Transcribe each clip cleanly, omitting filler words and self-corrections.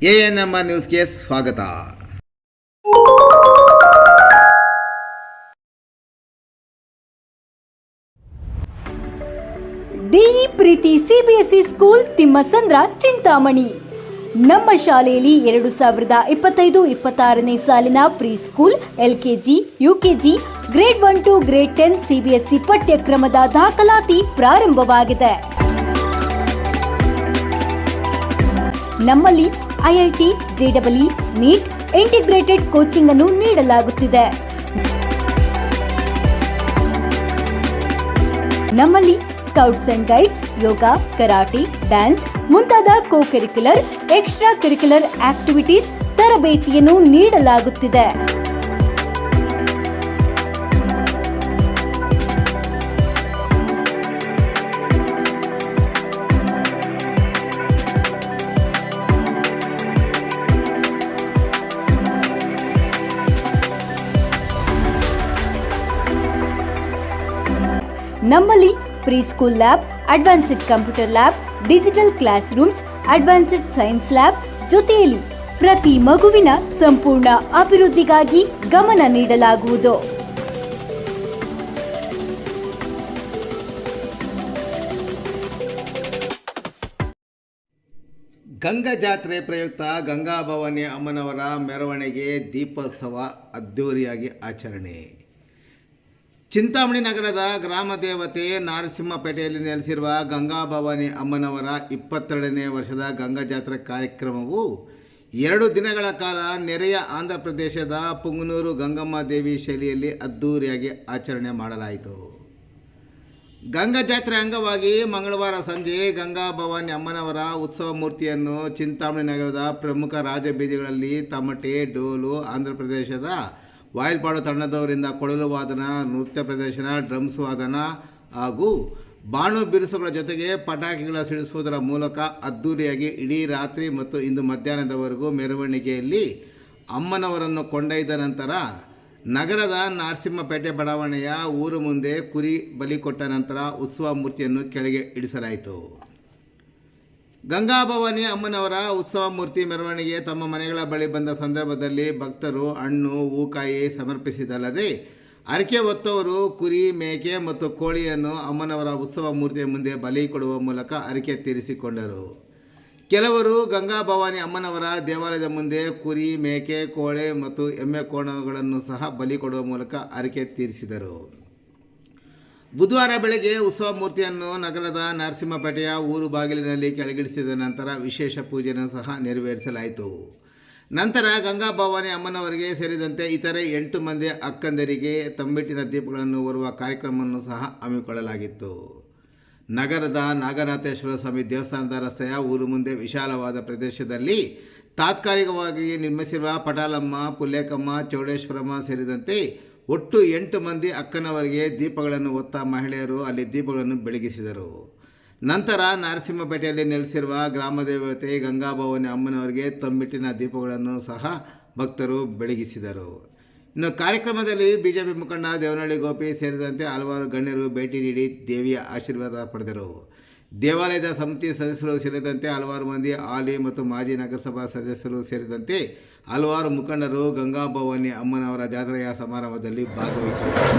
ANMR ನ್ಯೂಸ್ಗೆ ಸ್ವಾಗತ. DE Preethi CBSE school Thimmasandra Chintamani. ನಮ್ಮ ಶಾಲೆಯಲ್ಲಿ 2025-26ನೇ ಸಾಲಿನ pre school, LKG, UKG, grade 1 to grade 10 CBSE ಪಠ್ಯಕ್ರಮದ ದಾಖಲಾತಿ ಪ್ರಾರಂಭವಾಗಿದೆ. ನಮ್ಮಲ್ಲಿ IIT, JEE, NEET, integrated coaching ಅನ್ನು ನೀಡಲಾಗುತ್ತಿದೆ. ನಮ್ಮಲ್ಲಿ scouts and guides, yoga, karate, dance ಮುಂತಾದ ಕೋ-ಕರಿಕ್ಯುಲರ್, ಎಕ್ಸ್ಟ್ರಾ ಕರಿಕ್ಯುಲರ್ ಆಕ್ಟಿವಿಟೀಸ್ ತರಬೇತಿಯನ್ನು ನೀಡಲಾಗುತ್ತಿದೆ. ನಮ್ಮಲ್ಲಿ pre school lab, advanced computer lab, digital classrooms, advanced science lab ಜೊತೆಯಲ್ಲಿ ಪ್ರತಿ ಮಗುವಿನ ಸಂಪೂರ್ಣ ಅಭಿವೃದ್ಧಿಗಾಗಿ ಗಮನ ನೀಡಲಾಗುವುದು. ಗಂಗಾ ಜಾತ್ರೆ ಪ್ರಯುಕ್ತ ಗಂಗಾ ಭವಾನಿ ಅಮ್ಮನವರ ಮೆರವಣಿಗೆ ದೀಪೋತ್ಸವ ಅದ್ದೂರಿಯಾಗಿ ಆಚರಣೆ. ಚಿಂತಾಮಣಿ ನಗರದ ಗ್ರಾಮ ದೇವತೆ ನಾರಸಿಂಹಪೇಟೆಯಲ್ಲಿ ನೆಲೆಸಿರುವ ಗಂಗಾ ಭವಾನಿ ಅಮ್ಮನವರ 22ನೇ ವರ್ಷದ ಗಂಗಾ ಜಾತ್ರೆ ಕಾರ್ಯಕ್ರಮವು 2 ದಿನಗಳ ಕಾಲ ನೆರೆಯ ಆಂಧ್ರ ಪ್ರದೇಶದ ಪುಂಗನೂರು ಗಂಗಮ್ಮ ದೇವಿ ಶೈಲಿಯಲ್ಲಿ ಅದ್ದೂರಿಯಾಗಿ ಆಚರಣೆ ಮಾಡಲಾಯಿತು. ಗಂಗಾ ಜಾತ್ರೆ ಅಂಗವಾಗಿ ಮಂಗಳವಾರ ಸಂಜೆ ಗಂಗಾ ಭವಾನಿ ಅಮ್ಮನವರ ಉತ್ಸವ ಮೂರ್ತಿಯನ್ನು ಚಿಂತಾಮಣಿ ನಗರದ ಪ್ರಮುಖ ರಾಜಬೀದಿಗಳಲ್ಲಿ ತಮಟೆ, ಡೋಲು, ಆಂಧ್ರ ಪ್ರದೇಶದ ವಾಯಲ್ಪಾಡು ತಂಡದವರಿಂದ ಕೊಳಲು ವಾದನ, ನೃತ್ಯ ಪ್ರದರ್ಶನ, ಡ್ರಮ್ಸ್ ವಾದನ ಹಾಗೂ ಬಾಣು ಬಿರುಸುಗಳ ಜೊತೆಗೆ ಪಟಾಕಿಗಳ ಸಿಡಿಸುವುದರ ಮೂಲಕ ಅದ್ದೂರಿಯಾಗಿ ಇಡೀ ರಾತ್ರಿ ಮತ್ತು ಇಂದು ಮಧ್ಯಾಹ್ನದವರೆಗೂ ಮೆರವಣಿಗೆಯಲ್ಲಿ ಅಮ್ಮನವರನ್ನು ಕೊಂಡೊಯ್ದ ನಂತರ ನಗರದ ನಾರಸಿಂಹಪೇಟೆ ಬಡಾವಣೆಯ ಊರು ಮುಂದೆ ಕುರಿ ಬಲಿ ಕೊಟ್ಟ ನಂತರ ಉತ್ಸವ ಮೂರ್ತಿಯನ್ನು ಕೆಳಗೆ ಇಳಿಸಲಾಯಿತು. ಗಂಗಾ ಭವಾನಿ ಅಮ್ಮನವರ ಉತ್ಸವ ಮೂರ್ತಿ ಮೆರವಣಿಗೆ ತಮ್ಮ ಮನೆಗಳ ಬಳಿ ಬಂದ ಸಂದರ್ಭದಲ್ಲಿ ಭಕ್ತರು ಹಣ್ಣು, ಹೂಕಾಯಿ ಸಮರ್ಪಿಸಿದಲ್ಲದೆ ಹರಕೆ ಹೊತ್ತವರು ಕುರಿ, ಮೇಕೆ ಮತ್ತು ಕೋಳಿಯನ್ನು ಅಮ್ಮನವರ ಉತ್ಸವ ಮೂರ್ತಿಯ ಮುಂದೆ ಬಲಿ ಕೊಡುವ ಮೂಲಕ ಹರಕೆ ತೀರಿಸಿಕೊಂಡರು. ಕೆಲವರು ಗಂಗಾ ಭವಾನಿ ಅಮ್ಮನವರ ದೇವಾಲಯದ ಮುಂದೆ ಕುರಿ, ಮೇಕೆ, ಕೋಳೆ ಮತ್ತು ಎಮ್ಮೆ ಕೋಣಗಳನ್ನು ಸಹ ಬಲಿ ಕೊಡುವ ಮೂಲಕ ಹರಕೆ ತೀರಿಸಿದರು. ಬುಧವಾರ ಬೆಳಗ್ಗೆ ಉತ್ಸವ ಮೂರ್ತಿಯನ್ನು ನಗರದ ನರಸಿಂಹಪೇಟೆಯ ಊರು ಬಾಗಿಲಿನಲ್ಲಿ ಕೆಳಗಿಳಿಸಿದ ನಂತರ ವಿಶೇಷ ಪೂಜೆಯನ್ನು ಸಹ ನೆರವೇರಿಸಲಾಯಿತು. ನಂತರ ಗಂಗಾ ಭವಾನಿ ಅಮ್ಮನವರಿಗೆ ಸೇರಿದಂತೆ ಇತರೆ 8 ಮಂದಿ ಅಕ್ಕಂದರಿಗೆ ತಂಬಿಟ್ಟಿನ ದೀಪಗಳನ್ನು ಹೊರುವ ಕಾರ್ಯಕ್ರಮವನ್ನು ಸಹ ಹಮ್ಮಿಕೊಳ್ಳಲಾಗಿತ್ತು. ನಗರದ ನಾಗನಾಥೇಶ್ವರ ಸ್ವಾಮಿ ದೇವಸ್ಥಾನದ ರಸ್ತೆಯ ಊರು ಮುಂದೆ ವಿಶಾಲವಾದ ಪ್ರದೇಶದಲ್ಲಿ ತಾತ್ಕಾಲಿಕವಾಗಿ ನಿರ್ಮಿಸಿರುವ ಪಟಾಲಮ್ಮ, ಪುಲ್ಲೇಕಮ್ಮ, ಚೌಡೇಶ್ವರಮ್ಮ ಸೇರಿದಂತೆ ಒಟ್ಟು 8 ಮಂದಿ ಅಕ್ಕನವರಿಗೆ ದೀಪಗಳನ್ನು ಹೊತ್ತ ಮಹಿಳೆಯರು ಅಲ್ಲಿ ದೀಪಗಳನ್ನು ಬೆಳಗಿಸಿದರು. ನಂತರ ನರಸಿಂಹಪೇಟೆಯಲ್ಲಿ ನೆಲೆಸಿರುವ ಗ್ರಾಮದೇವತೆ ಗಂಗಾ ಭವಾನಿ ಅಮ್ಮನವರಿಗೆ ತಂಬಿಟ್ಟಿನ ದೀಪಗಳನ್ನು ಸಹ ಭಕ್ತರು ಬೆಳಗಿಸಿದರು. ಇನ್ನು ಕಾರ್ಯಕ್ರಮದಲ್ಲಿ ಬಿಜೆಪಿ ಮುಖಂಡ ದೇವನಹಳ್ಳಿ ಗೋಪಿ ಸೇರಿದಂತೆ ಹಲವಾರು ಗಣ್ಯರು ಭೇಟಿ ನೀಡಿ ದೇವಿಯ ಆಶೀರ್ವಾದ ಪಡೆದರು. ದೇವಾಲಯದ ಸಮಿತಿ ಸದಸ್ಯರು ಸೇರಿದಂತೆ ಹಲವಾರು ಮಂದಿ ಹಾಲಿ ಮತ್ತು ಮಾಜಿ ನಗರಸಭಾ ಸದಸ್ಯರು ಸೇರಿದಂತೆ ಹಲವಾರು ಮುಖಂಡರು ಗಂಗಾ ಭವಾನಿ ಅಮ್ಮನವರ ಜಾತ್ರೆಯ ಸಮಾರಂಭದಲ್ಲಿ ಭಾಗವಹಿಸಿದರು.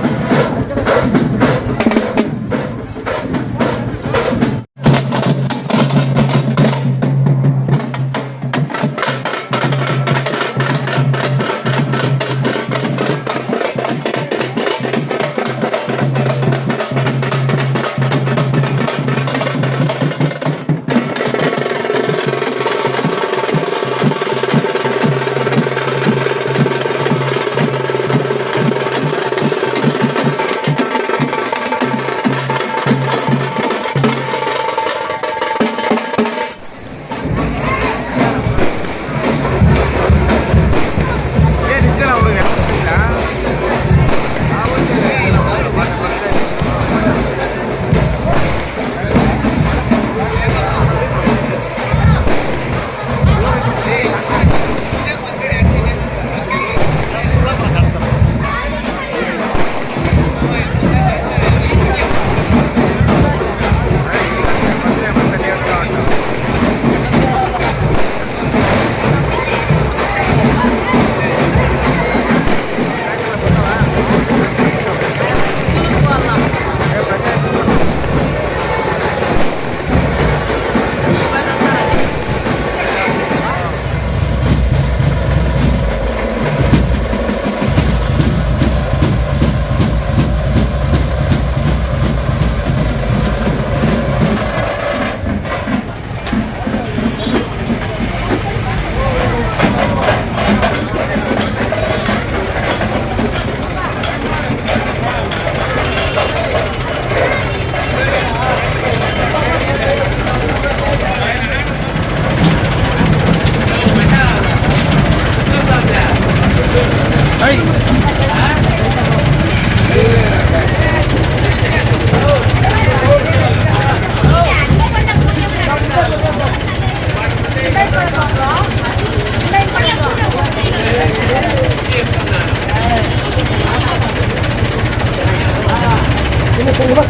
No, I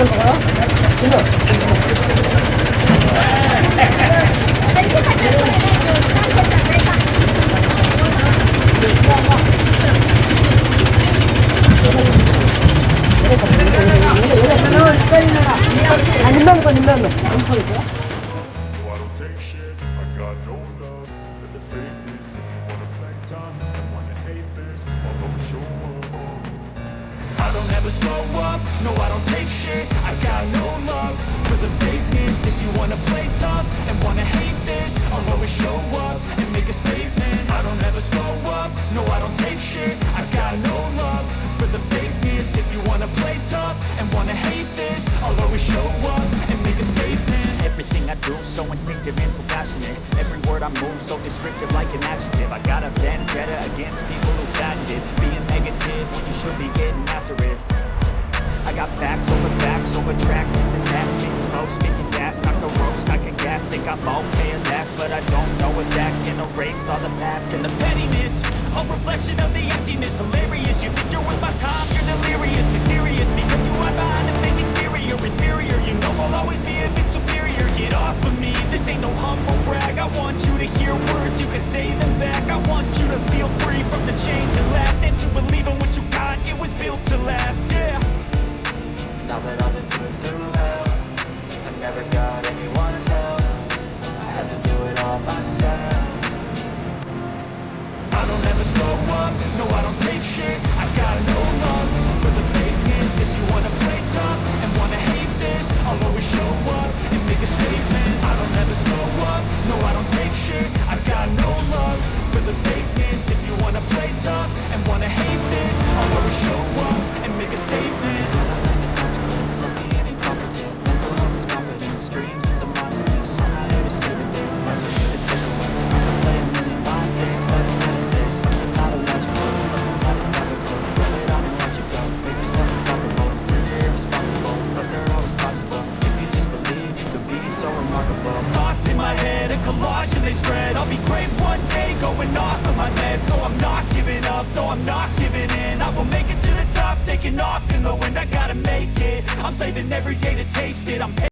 don't take shit. I got no love for the fakeness. If you wanna play tough and wanna hate this, I'll always show up. I don't ever slow up. No, I don't take shit. I got no love for the fakeness. If you wanna play tough and wanna hate this, I'll always show up and make a statement. I don't ever slow up. No, I don't take shit. I got no love for the fakeness. If you wanna play tough and wanna hate this, I'll always show up and make a statement. Everything I do so instinctive and so passionate. Every word I move so descriptive like an adjective. I got a vendetta against people who patented being negative when you should be getting after it. I got facts over tracks. This and that, speaking slow, speaking fast. I can roast, I can gas, think I'm okay at last, but I don't know if that can erase all the past and the pettiness. A reflection of the emptiness, hilarious. You think you're worth my time, you're delirious, mysterious, because you are behind a fake exterior, inferior. You know I'll always be a bit superior. Get off of me, this ain't no humble brag. I want you to hear words, you can say them back. I want you to feel free from the chains that last, and to believe in what you got, it was built to last, yeah. Now that I've been put through hell, I never got anyone's help. I had to do it all myself. I don't ever slow up, no I don't take shit. I got no love for the fakeness. If you wanna play tough and wanna hate this, I'll always show up and make a statement. I don't ever slow up, no I don't take shit. I got no love for the fakeness. If you wanna play tough and wanna hate this, I'll always show up and make a statement. Consequence of being incompetent. Mental health is confidence, dreams and some modesty. I'm not here to save the day, that's for you to take away. I can play a million mind games, but it's not to say something not illogical, something that is topical. Rub it on and let you go. Make yourself unstoppable. Dreams are irresponsible, but they're always possible. If you just believe, you could be so remarkable. Thoughts in my head, a collage and they spread. I'll be great one day, going off of my meds. No, I'm not giving up, no, I'm not giving in. I will make it to the top, taking off in the wind. I gotta make it, I'm saving every day to taste it. I'm